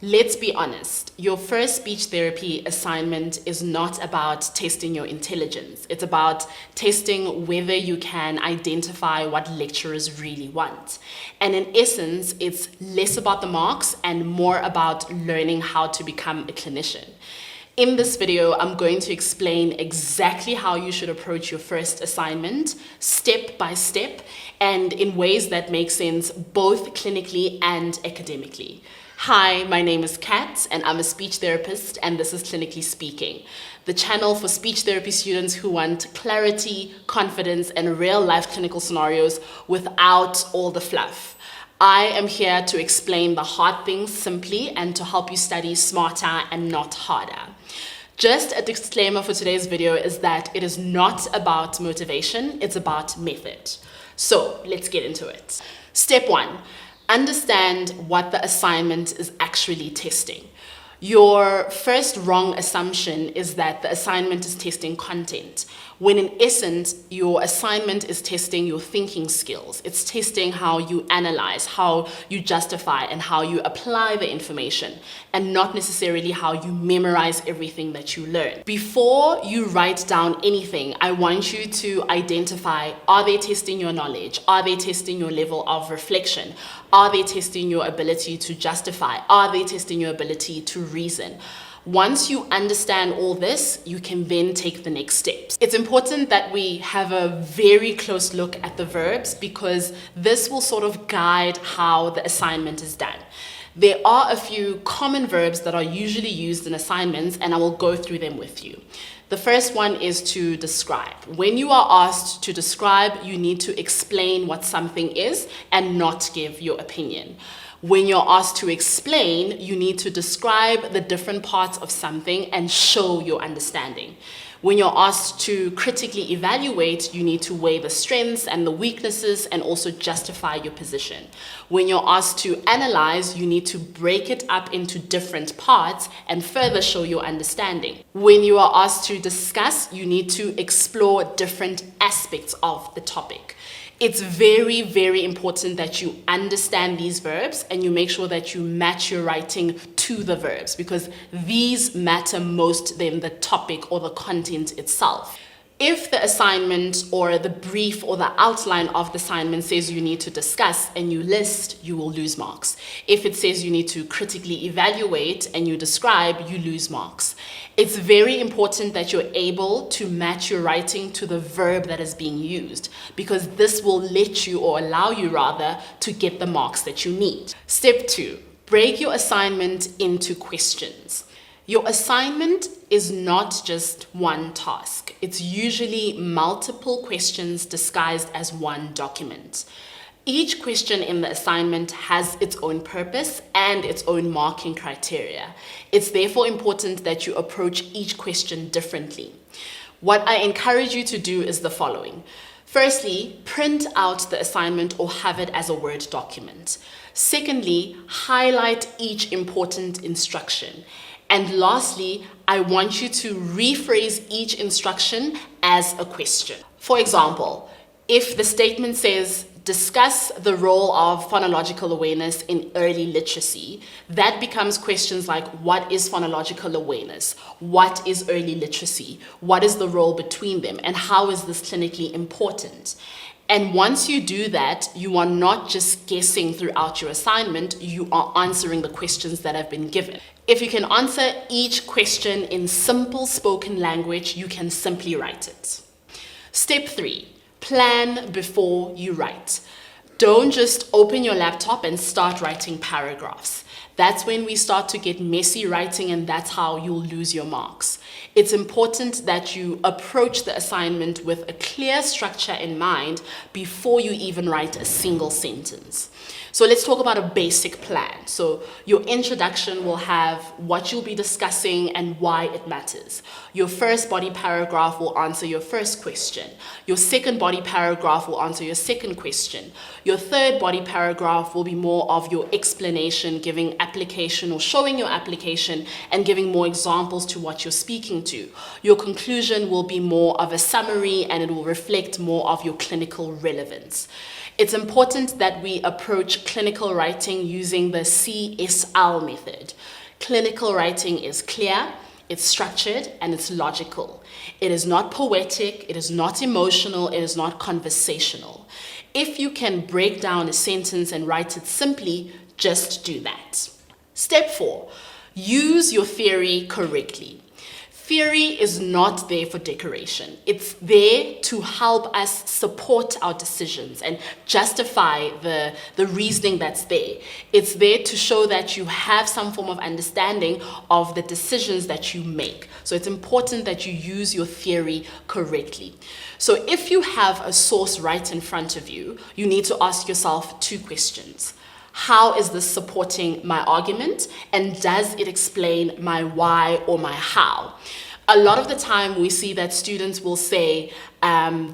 Let's be honest, your first speech therapy assignment is not about testing your intelligence. It's about testing whether you can identify what lecturers really want. And in essence, it's less about the marks and more about learning how to become a clinician. In this video, I'm going to explain exactly how you should approach your first assignment, step by step, and in ways that make sense both clinically and academically. Hi, my name is Kat, and I'm a speech therapist, and this is Clinically Speaking, the channel for speech therapy students who want clarity, confidence, and real-life clinical scenarios without all the fluff. I am here to explain the hard things simply and to help you study smarter and not harder. Just a disclaimer for today's video is that it is not about motivation, it's about method. So let's get into it. Step 1. Understand what the assignment is actually testing. Your first wrong assumption is that the assignment is testing content, when in essence, your assignment is testing your thinking skills. It's testing how you analyze, how you justify, and how you apply the information, and not necessarily how you memorize everything that you learn. Before you write down anything, I want you to identify, are they testing your knowledge? Are they testing your level of reflection? Are they testing your ability to justify? Are they testing your ability to reason? Once you understand all this, you can then take the next steps. It's important that we have a very close look at the verbs because this will sort of guide how the assignment is done. There are a few common verbs that are usually used in assignments, and I will go through them with you. The first one is to describe. When you are asked to describe, you need to explain what something is and not give your opinion. When you're asked to explain, you need to describe the different parts of something and show your understanding. When you're asked to critically evaluate, you need to weigh the strengths and the weaknesses and also justify your position. When you're asked to analyze, you need to break it up into different parts and further show your understanding. When you are asked to discuss, you need to explore different aspects of the topic. It's very, very important that you understand these verbs and you make sure that you match your writing to the verbs because these matter most than the topic or the content itself. If the assignment or the brief or the outline of the assignment says you need to discuss and you list, you will lose marks. If it says you need to critically evaluate and you describe, you lose marks. It's very important that you're able to match your writing to the verb that is being used because this will let you, or allow you rather, to get the marks that you need. Step 2, break your assignment into questions. Your assignment is not just one task. It's usually multiple questions disguised as one document. Each question in the assignment has its own purpose and its own marking criteria. It's therefore important that you approach each question differently. What I encourage you to do is the following. Firstly, print out the assignment or have it as a Word document. Secondly, highlight each important instruction. And lastly, I want you to rephrase each instruction as a question. For example, if the statement says, discuss the role of phonological awareness in early literacy, that becomes questions like, what is phonological awareness? What is early literacy? What is the role between them? And how is this clinically important? And once you do that, you are not just guessing throughout your assignment, you are answering the questions that have been given. If you can answer each question in simple spoken language, you can simply write it. Step 3, plan before you write. Don't just open your laptop and start writing paragraphs. That's when we start to get messy writing and that's how you'll lose your marks. It's important that you approach the assignment with a clear structure in mind before you even write a single sentence. So let's talk about a basic plan. So your introduction will have what you'll be discussing and why it matters. Your first body paragraph will answer your first question. Your second body paragraph will answer your second question. Your third body paragraph will be more of your explanation, giving application or showing your application and giving more examples to what you're speaking to. Your conclusion will be more of a summary and it will reflect more of your clinical relevance. It's important that we approach clinical writing using the CSL method. Clinical writing is clear, it's structured, and it's logical. It is not poetic, it is not emotional, it is not conversational. If you can break down a sentence and write it simply, just do that. Step 4, use your theory correctly. Theory is not there for decoration. It's there to help us support our decisions and justify the reasoning that's there. It's there to show that you have some form of understanding of the decisions that you make. So it's important that you use your theory correctly. So if you have a source right in front of you, you need to ask yourself 2 questions. How is this supporting my argument? And does it explain my why or my how? A lot of the time we see that students will say,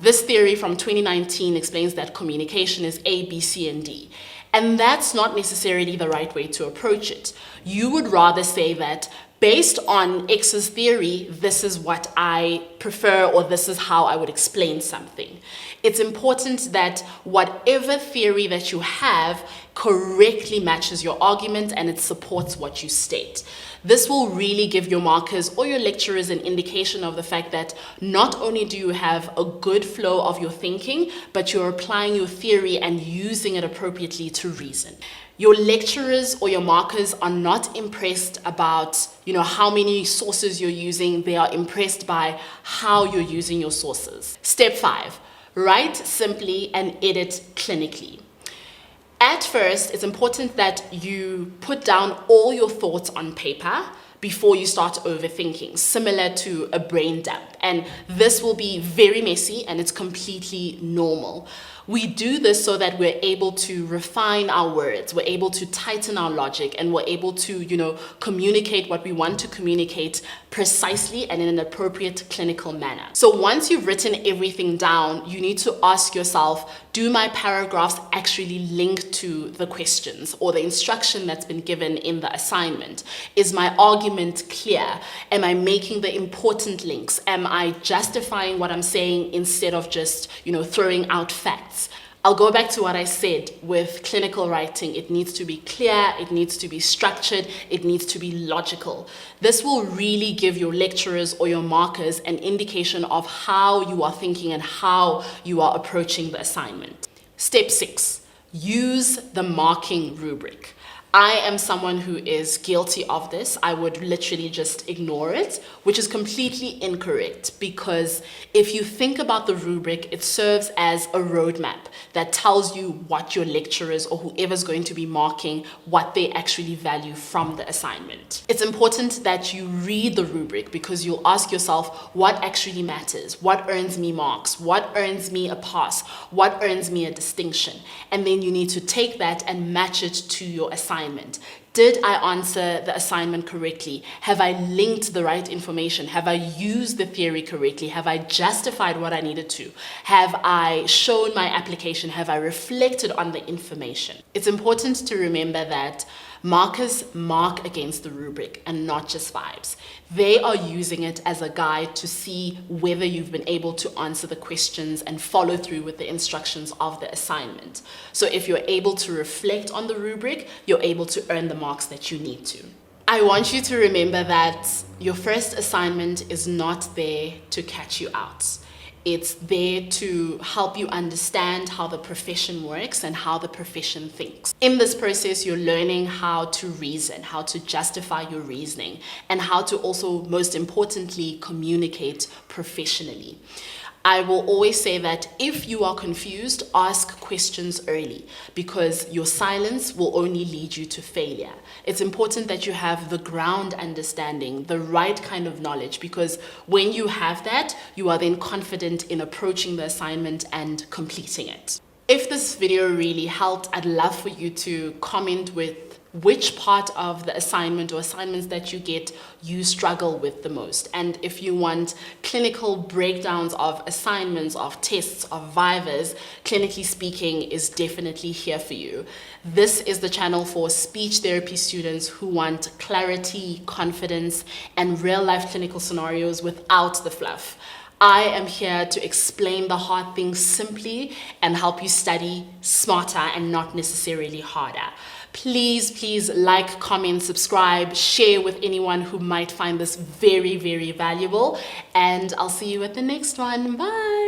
this theory from 2019 explains that communication is A, B, C, and D. And that's not necessarily the right way to approach it. You would rather say that based on X's theory, this is what I prefer, or this is how I would explain something. It's important that whatever theory that you have correctly matches your argument and it supports what you state. This will really give your markers or your lecturers an indication of the fact that not only do you have a good flow of your thinking, but you're applying your theory and using it appropriately to reason. Your lecturers or your markers are not impressed about, how many sources you're using. They are impressed by how you're using your sources. Step 5, write simply and edit clinically. At first, it's important that you put down all your thoughts on paper before you start overthinking, similar to a brain dump. And this will be very messy and it's completely normal. We do this so that we're able to refine our words, we're able to tighten our logic, and we're able to, communicate what we want to communicate precisely and in an appropriate clinical manner. So once you've written everything down, you need to ask yourself, do my paragraphs actually link to the questions or the instruction that's been given in the assignment? Is my argument clear? Am I making the important links? Am I justifying what I'm saying instead of just, throwing out facts? I'll go back to what I said with clinical writing. It needs to be clear, it needs to be structured, it needs to be logical. This will really give your lecturers or your markers an indication of how you are thinking and how you are approaching the assignment. Step 6, use the marking rubric. I am someone who is guilty of this. I would literally just ignore it, which is completely incorrect, because if you think about the rubric, it serves as a roadmap that tells you what your lecturers or whoever's going to be marking, what they actually value from the assignment. It's important that you read the rubric, because you'll ask yourself, what actually matters? What earns me marks? What earns me a pass? What earns me a distinction? And then you need to take that and match it to your assignment. Did I answer the assignment correctly? Have I linked the right information? Have I used the theory correctly? Have I justified what I needed to? Have I shown my application? Have I reflected on the information? It's important to remember that markers mark against the rubric and not just vibes. They are using it as a guide to see whether you've been able to answer the questions and follow through with the instructions of the assignment. So if you're able to reflect on the rubric, you're able to earn the marks that you need to. I want you to remember that your first assignment is not there to catch you out. It's there to help you understand how the profession works and how the profession thinks. In this process, you're learning how to reason, how to justify your reasoning, and how to also, most importantly, communicate professionally. I will always say that if you are confused, ask questions early, because your silence will only lead you to failure. It's important that you have the ground understanding, the right kind of knowledge, because when you have that, you are then confident in approaching the assignment and completing it. If this video really helped, I'd love for you to comment with which part of the assignment or assignments that you get you struggle with the most. And if you want clinical breakdowns of assignments, of tests, of vivas, Clinically Speaking is definitely here for you. This is the channel for speech therapy students who want clarity, confidence, and real life clinical scenarios without the fluff. I am here to explain the hard things simply and help you study smarter and not necessarily harder. Please like, comment, subscribe, share with anyone who might find this very, very valuable. And I'll see you at the next one. Bye.